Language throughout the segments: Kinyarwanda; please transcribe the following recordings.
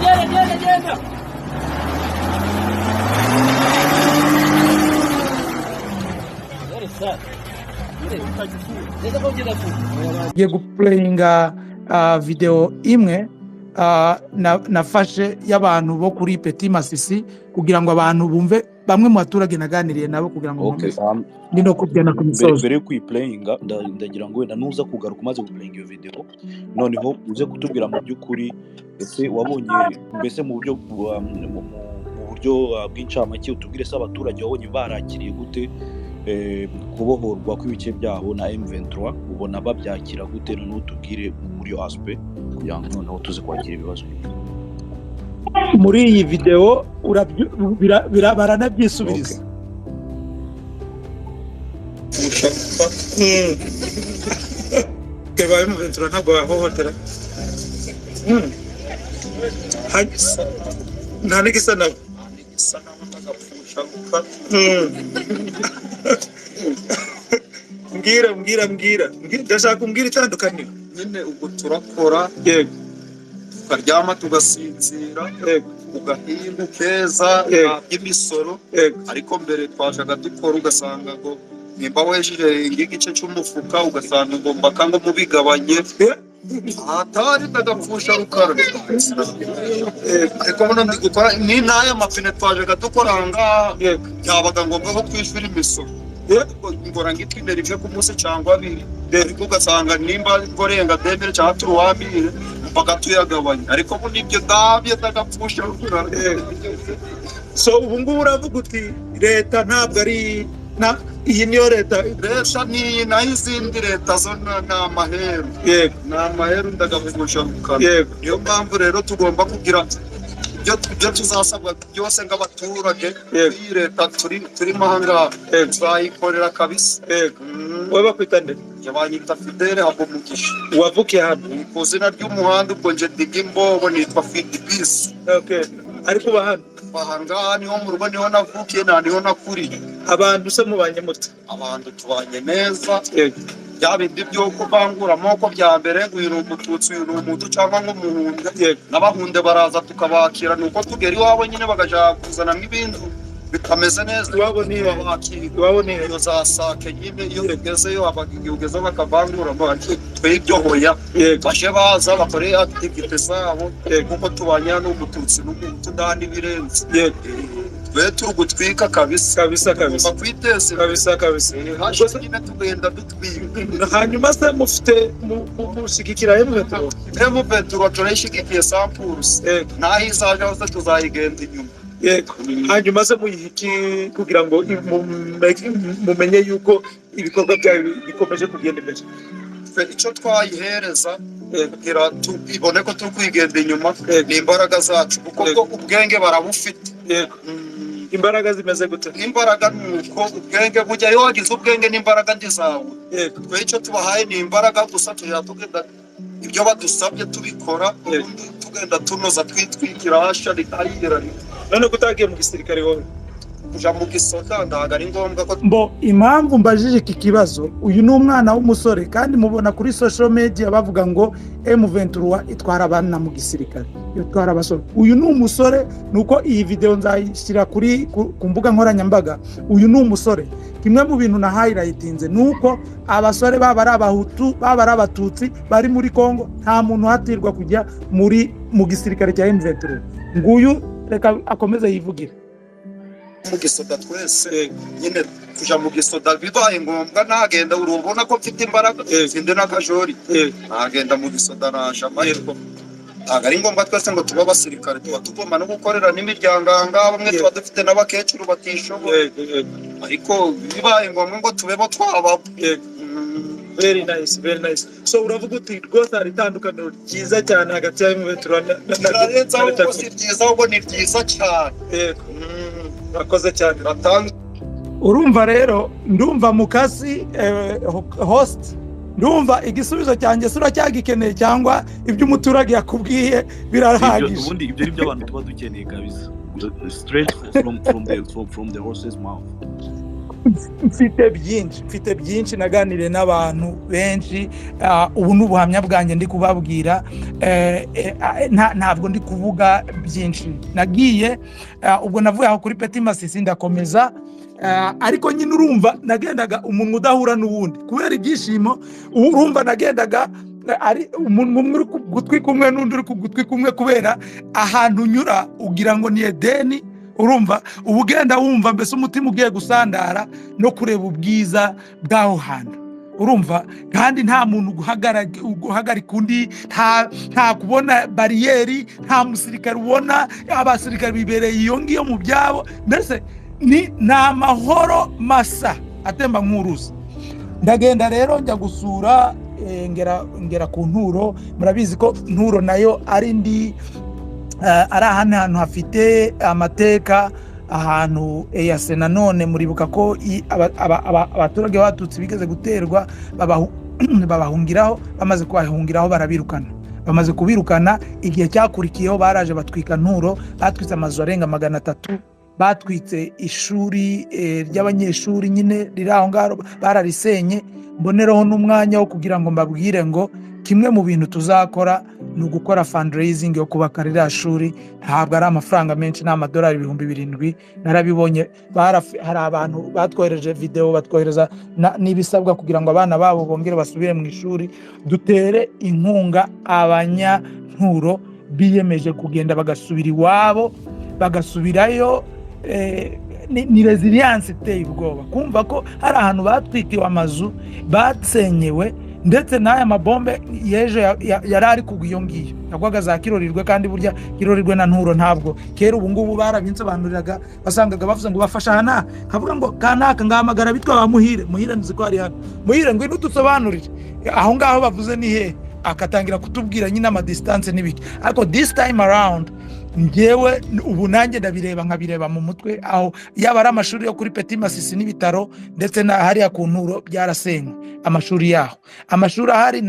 genda. Ngiye guplayinga video imwe nafashe y'abantu bo kuri Petit Masisi kugira ngo abantu bumve bamwe mu baturage naganiriye nabo kugira ngo ndi no kubyana ku misozo. Mbere yo kuyiplayinga ndagira ngo wenda nuza kugaruka umaze guplayinga iyo video noneho uze kutubwira mu by'ukuri ese wabonye mbese mu buryo bw'incamake utubwire se abaturage wabonye barakiriye gute kubohorwa kw'ibice byabo na M23 ubona babyakira gute no tubwire muri yo aspect kugira ngo noneho tuze kwakira ibibazo muri iyi video baranabyisubiriza. Ke baye M23 ntabwo bahohotera nta n'igisa nabo mbwira ndashaka kumbwira itandukaniro nyine ubwo turakora yego tukaryama tugasinzira ugahinga keza imisoro ariko mbere twajaga dukora ugasanga ngo nimba wejeje igice cy'umufuka ugasanga ngo mbakanga mubigabanye atari ndagapfusha rukara ariko mbona ndi gukora ni n'aya mapine twajaga dukoranga byabaga ngombwa ko twishyura imisoro ngora ngitwinde rimwe ku munsi cyangwa abiri ariko ugasanga nimba ngorenga demere cyangwa turuwamire mpaka tuyagabanya ariko ubu nibyo ndabye ndagapfusha rukara. So ubu ngubu uravuga uti leta ntabwo ari iyi niyo leta ni nayo izindi leta zo ni amaheru ndagapfusha rukara. Niyo mpamvu rero tugomba kugira ibyo tuzasabwa byose nk'abaturage iyi leta turimo ahangaha tuzayikorera kabisa. Wowe bakwita nde? Banyita Fidele Habumugisha. Wavukiye hano? Ku izina ry'umuhanda ubwo nje ndiga Imbogo nitwa Fidibisi. Ariko uba hano? Ahangaha niho mu rugo niho navukiye niho nakuriye. Abantu se mubanye mute? Abantu tubanye neza. Bya bindi byo kuvangura amoko bya mbere ngo uyu ni umututsi uyu ni umutu cyangwa nk'umuhunde n'abahunde baraza tukabakira nuko tugera iwabo nyine bagaja kuzana n'ibintu bitameze neza. Iwabo ni iyo za sake nyine iyo ugezeyo abagigeze bakavangura twebyo hoya bashe baza bakore activite zabo kuko tubanye n'umututsi n'umutu ndani birenze twe turugutwika kabisa bakwiteze kabisa hashe nyine tugenda dutwika. Hanyuma se mufite mushigikira M23 turayishigikiye samples naho izaje hose tuzayigenda inyuma. Hanyuma se muyihiki kugira ngo mumenye yuko ibikorwa byawe bikomeje kugenda imbere. Icyo twayihereza kugira ibone ko turi kwigenda inyuma ni imbaraga zacu kuko ubwenge barabufite. Imbaraga zimeze gute? Imbaraga nuko ubwenge bujya iyo wagize ubwenge n'imbaraga ndizawe. Twe icyo tubahaye ni imbaraga gusa tugenda ibyo badusabye tubikora tugenda tunoza twitwikira hasha ritayira. None kutagiye mu gisirikare wowe kuja mu gisoka ntago ari ngombwa ko impamvu mbajije iki kibazo uyu ni umwana w'umusore kandi mubona kuri social media bavuga ngo M23 itwara abana mu gisirikare itwara abasore. Uyu ni umusore nuko iyi video nzayishyira ku mbuga nkoranyambaga. Uyu ni umusore kimwe mu bintu na highlightinze nuko abasore baba ari abahutu baba ari abatutsi bari muri Kongo nta muntu hatirwa kujya mu gisirikare cya M23. Nguyu reka akomeze yivugira mu gisoda twese nyine kuja mu gisoda bibaye ngombwa nagenda urubona ko mfite imbaraga sinde n'akajori nagenda mu gisoda naje amahirwe ntago ari ngombwa twese ngo tuba abasirikare tuba tugomba no gukorera n'imiryango ahangaha bamwe tuba dufite n'abakecuru batishoboye ariko bibaye ngombwa ngo tubebo twababo. Very nice. So uravuga uti rwose hari itandukaniro ryiza cyane hagati ya M23 na leta uko si ryiza ahubwo ni ryiza cyane. Urakoze cyane urumva rero ndumva mukasi host ndumva igisubizo cyanjye sura cyagikeneye cyangwa ibyo umuturage yakubwiye birahagije. Ubundi ibyo nibyo abantu tuba dukeneye kabisa straight from the horse's mouth. mfite byinshi naganiriye n'abantu benshi. Ubu n'ubuhamya bwanjye ndi kubabwira, ntabwo ndi kuvuga byinshi. Nagiye ubwo navuye aho kuri Petit Masisi ndakomeza, ariko nyine urumva nagendaga umuntu udahura n'uwundi kubera ibyishimo. Urumva nagendaga ari umuntu umwe uri ku gutwi kumwe n'undi uri ku gutwi kumwe, kubera ahantu unyura ugira ngo ni Edeni. Urumva uba ugenda wumva mbese umutima ugiye gusandara no kureba ubwiza bw'aho hantu. Urumva kandi nta muntu guhagarika undi, nta kubona bariyeri, nta musirikare ubona. Abasirikare bibereye iyo ngiyo mu byabo, mbese ni amahoro masa atemba nk'uruzi. Ndagenda rero njya gusura, ngera ku Nturo. Murabizi ko Nturo nayo ari ahantu hafite amateka, ahantu EAC nanone muribuka ko abaturage batutsi bigeze guterwa babahungiraho. Bamaze kubahungiraho barabirukana. Bamaze kubirukana, igihe cyakurikiyeho baraje batwika Nturo, batwitse amazu arenga 300, batwitse ishuri ry'abanyeshuri nyine riri aho ngaho bararisenye. Mbonereho n'umwanya wo kugira ngo mbabwire ngo kimwe mu bintu tuzakora ni ugukora fundraising yo kubaka ririya shuri. Ntabwo ari amafaranga menshi, ni amadolari 7,000. Narabibonye, hari abantu batwohereje video, batwohereza n'ibisabwa kugira ngo abana babo bongere basubire mu ishuri. Dutere inkunga Abanyanturo biyemeje kugenda bagasubira iwabo, bagasubirayo. Ni resilience iteye ubwoba kumva ko hari ahantu batwikiwe amazu, batsenyewe, ndetse n'aya mabombe yeje yari ari kugwa iyo ngiyo, yagwaga za Kirorirwe. kandi burya Kirorirwe na Nturo ntabwo kera. Ubu ngubu barabinsobanuriraga, basangaga bavuze ngo bafasha hana, kavuga ngo kanaka ngahamagara bitwa ba Muhire nzi ko ari hano. Muhire ngwino dusobanurire aho ngaho bavuze ni he, akatangira kutubwira nyine ama distance n'ibiki. Ariko this time around ngewe ubu nanjye nkabireba mu mutwe, aho yaba ari amashuri yo kuri Petit Masisi n'ibitaro, ndetse na hariya ku Nturo byarasenywe amashuri yaho. Amashuri ahari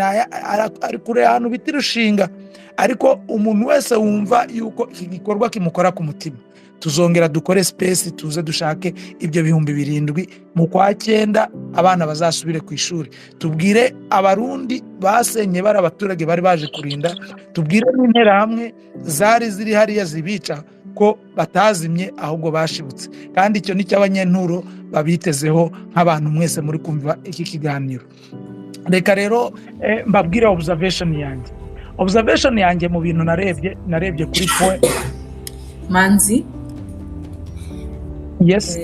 ari kure ahantu biti Rushinga. Ariko umuntu wese wumva yuko iki gikorwa kimukora ku mutima, tuzongera dukore space, tuze dushake ibyo 7,000 mu kwa 9 abana bazasubire ku ishuri. Tubwire abarundi basenye bari abaturage bari baje kurinda, tubwire n'intera hamwe zari ziri hariya zibica ko batazimye ahubwo bashibutse. Kandi icyo ni cy'Abanyanturo babitezeho nk'abantu mwese muri kumva iki kiganiro. Reka rero mbabwira observation yanjye mu bintu narebye kuri point Manzi. Yes.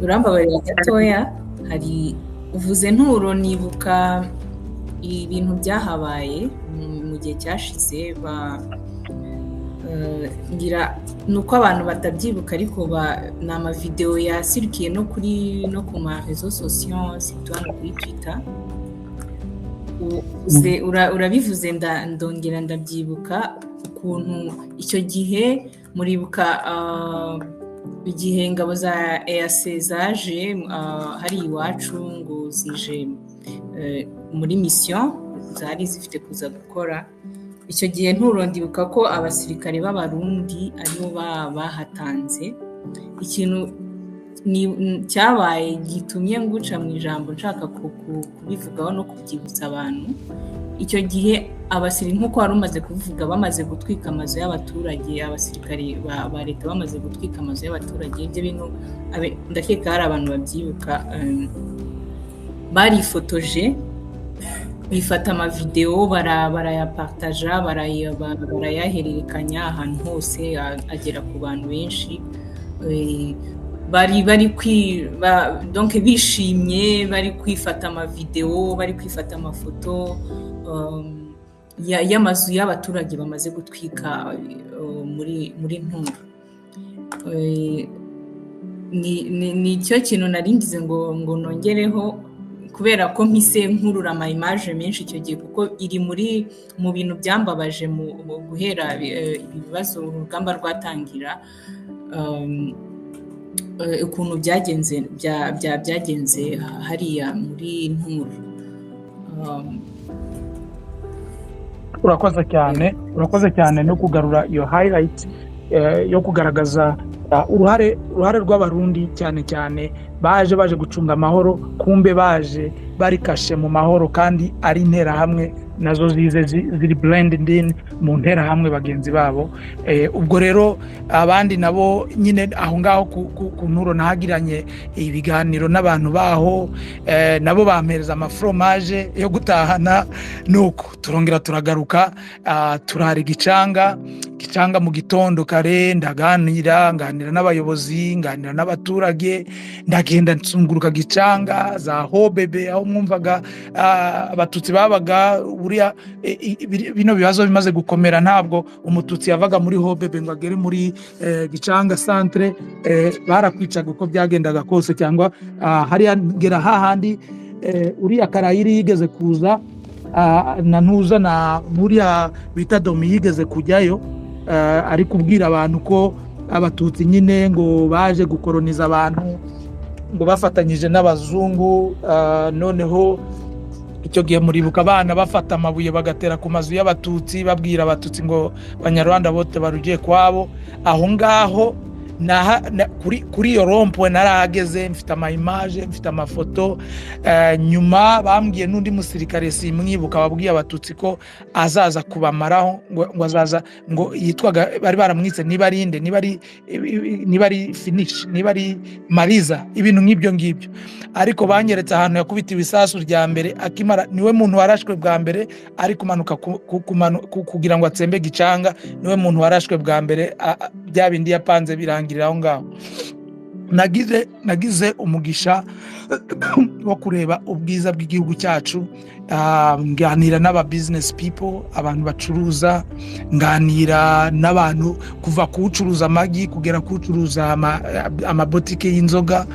Urambabarira gatoya, hari uvuze Nturo, nibuka ibintu byahabaye mu gihe cyashize. Ngira nuko abantu batabyibuka, ariko ni amavideo yasirikiye no ku ma réseaux sociaux, situana kuri Twitter. Urabivuze ndongera ndabyibuka ukuntu icyo gihe, muribuka igihe ingabo za EAC zaje hari iwacu, ngo zije muri mission zari zifite kuza gukora. Icyo gihe Nturo ndibuka ko abasirikare b'Abarundi aribo bahatanze. Ikintu cyabaye gitumye nguca mu ijambo nshaka kubivugaho no kubyibutsa abantu. Icyo gihe abasirikare nk'uko wari umaze kuvuga, bamaze gutwika amazu y'abaturage, abasirikare ba leta bamaze gutwika amazu y'abaturage. Ibyo bintu ndakeka hari abantu babyibuka. Barifotoje, bifata amavideo, barayapartaja, barayahererekanya ahantu hose, agera ku bantu benshi. Bari donc bishimye, bari kwifata amavideo, bari kwifata amafoto y'amazu y'abaturage bamaze gutwika muri Nturo. Ni cyo kintu naringize ngo nongereho, kubera ko mpise nkurura ama image menshi icyo gihe, kuko iri mu bintu byambabaje mu guhera ibibazo urugamba rwatangira. Ukuntu byagenze hariya muri Nturo. Urakoze cyane no kugarura iyo highlight. yo kugaragaza uruhare rw'abarundi cyane cyane baje gucunga amahoro, kumbe baje bari kashe mu mahoro kandi ari interahamwe nazo zize ziri blended in mu nterahamwe bagenzi babo. Ubwo rero abandi nabo nyine aho ngaho ku nturo nahagiranye ibiganiro n'abantu baho, nabo bampereza amafromaje yo gutahana, nuko turongera turagaruka turara Gicanga mu gitondo kare, nganira n'abayobozi, nganira n'abaturage, ndagenda nsunguruka Gicanga za Hobebe aho mwumvaga abatutsi babaga. Buriya bino bibazo bimaze gukomera, ntabwo umututsi yavaga muri Hobebe ngo agere muri Gicanga centre, barakwicaga uko byagendaga kose, cyangwa hariya ngera hahandi uriya Karayiri yigeze kuza na ntuza na buriya bita Domi yigeze kujyayo, ari kubwira abantu ko abatutsi nyine ngo baje gukoroniza abantu, ngo bafatanyije n'abazungu. Noneho icyo gihe muribuka abana bafata amabuye bagatera ku mazu y'abatutsi, babwira abatutsi ngo Banyarwanda bote barugiye kwabo. Aho ngaho kuri iyo rompwe narahageze, mfite amaimage, mfite amafoto. Nyuma bambwiye n'undi musirikare simwibuka, babwiye abatutsi ko azaza kubamaraho, ngo azaza, ngo yitwaga, bari baramwitse niba ari finish, niba ari Mariza, ibintu nk'ibyo ngibyo. Ariko banyeretse ahantu yakubitiwe isasu rya mbere akimara, niwe muntu warashwe bwa mbere ari kumanuka kugira ngo atsembe Gicanga, niwe muntu warashwe bwa mbere, bya bindi yapanze birangirira aho ngaho. Nagize umugisha wo kureba ubwiza bw'igihugu cyacu, nganira n'aba business people, abantu bacuruza, nganira n'abantu kuva kucuruza amagi kugera kucuruza amabotike y'inzoga,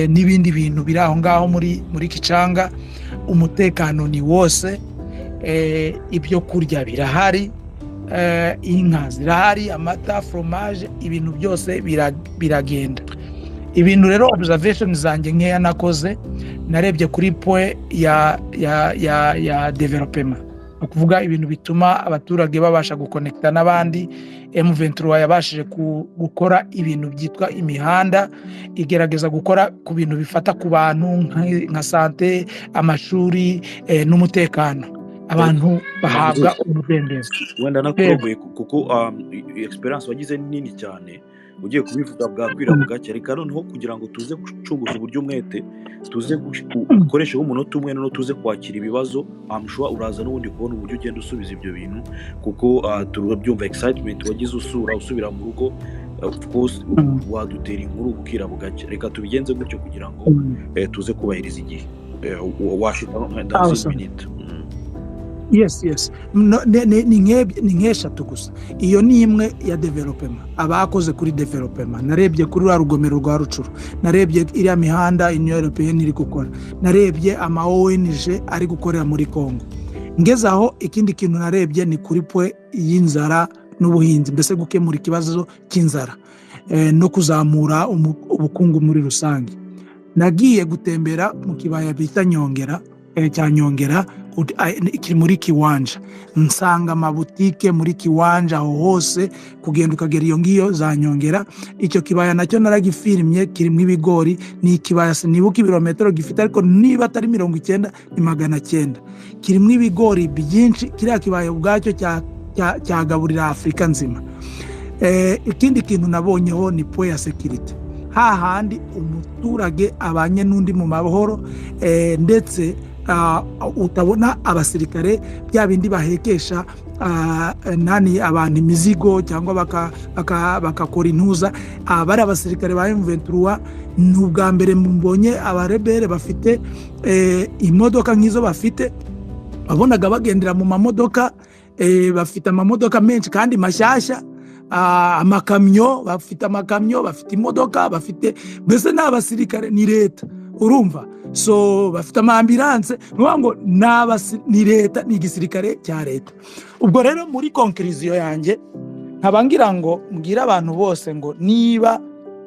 n'ibindi bintu biri aho ngaho muri Gicanga. Umutekano ni wose, ibyo kurya birahari, inka zirahari, amata, fromage, ibintu byose biragenda. Ibintu rero observation zanjye nkeya nakoze, narebye kuri point ya development, ukuvuga ibintu bituma abaturage babasha gukonekta n'abandi. M23 yabashije gukora ibintu byitwa imihanda, igerageza gukora ku bintu bifata ku bantu nka sante, amashuri, n'umutekano, abantu bahabwa umudendezo. Wenda nakurogoye kuko experience wagize nini cyane, ugiye kubivuga bwakwira bugacya. Reka noneho kugira ngo tuze gucunguza uburyo umwete, tuze gukoresha umunota umwe, noneho tuze kwakira ibibazo. Amshwa uraza n'ubundi kubona uburyo ugenda usubiza ibyo bintu, kuko turabyumva excitement wagize usubira mu rugo. Of course wadutera inkuru bukira bugacya. Reka tubigenze gutyo kugira ngo tuze kubahiriza igihe. Washita dans 6 minutes. Yes. Ni nk'eshatu gusa. Iyo ni imwe ya development, abakoze kuri development. Narebye kuri rugomero rwa Rucuru, narebye iriya mihanda Union Européenne iri gukora, narebye ama ONG ari gukorera muri Congo. Ngeze aho ikindi kintu narebye ni kuri point y'inzara n'ubuhinzi, mbese gukemura ikibazo cy'inzara no kuzamura ubukungu muri rusange. Nagiye gutembera mu kibaya bita Nyongera, cya Nyongera, muri Kiwanja, nsanga amabutike muri Kiwanja aho hose, kugenda ukagera iyo ngiyo za Nyongera. Icyo kibaya nacyo naragifilmye, kirimo ibigori. Ni ikibaya sinibuka ibirometero gifite, ariko niba atari 90 ni 900. Kirimo ibigori byinshi, kiriya kibaya ubwacyo cyagaburira Afrika nzima. Ikindi kintu nabonyeho ni point ya security, hahandi umuturage abanye n'undi mu mahoro, ndetse utabona abasirikare bya bindi bahekesha abantu imizigo cyangwa bakakora intuza. Bari abasirikare ba M23 n'ubwa mbere mbonye abarebere bafite imodoka nk'izo bafite. Babonaga bagendera mu mamodoka, bafite amamodoka menshi kandi mashyashya, amakamyo, bafite amakamyo, bafite imodoka, bafite mbese n'abasirikare ni leta, urumva. So bafite amambulance, ngo ni leta, ni igisirikare cya leta. Ubwo rero muri conclusion yanjye nkabangira ngo mbwira abantu bose ngo niba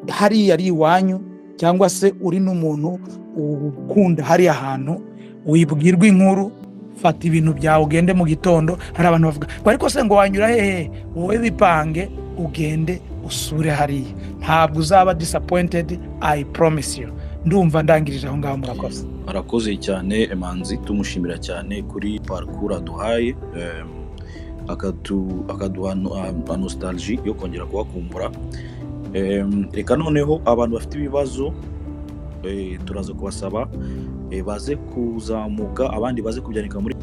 hari ari iwanyu cyangwa se uri n'umuntu ukunda hari ahantu, wibwirwa inkuru, fata ibintu byawe ugende mu gitondo. Hari abantu bavuga ariko se ngo wanyura hehe? Wowe bipange ugende usure hariya, ntabwo uzaba disappointed, I promise you. Ndumva ndangirije aho ngaho, murakoze. Arakoze cyane Emanzi, tumushimira cyane kuri parcours aduhaye, akaduha nostalgie yo kongera kubakumbura. Reka noneho abantu bafite ibibazo turaza kubasaba baze kuzamuka, abandi baze kubyanika muri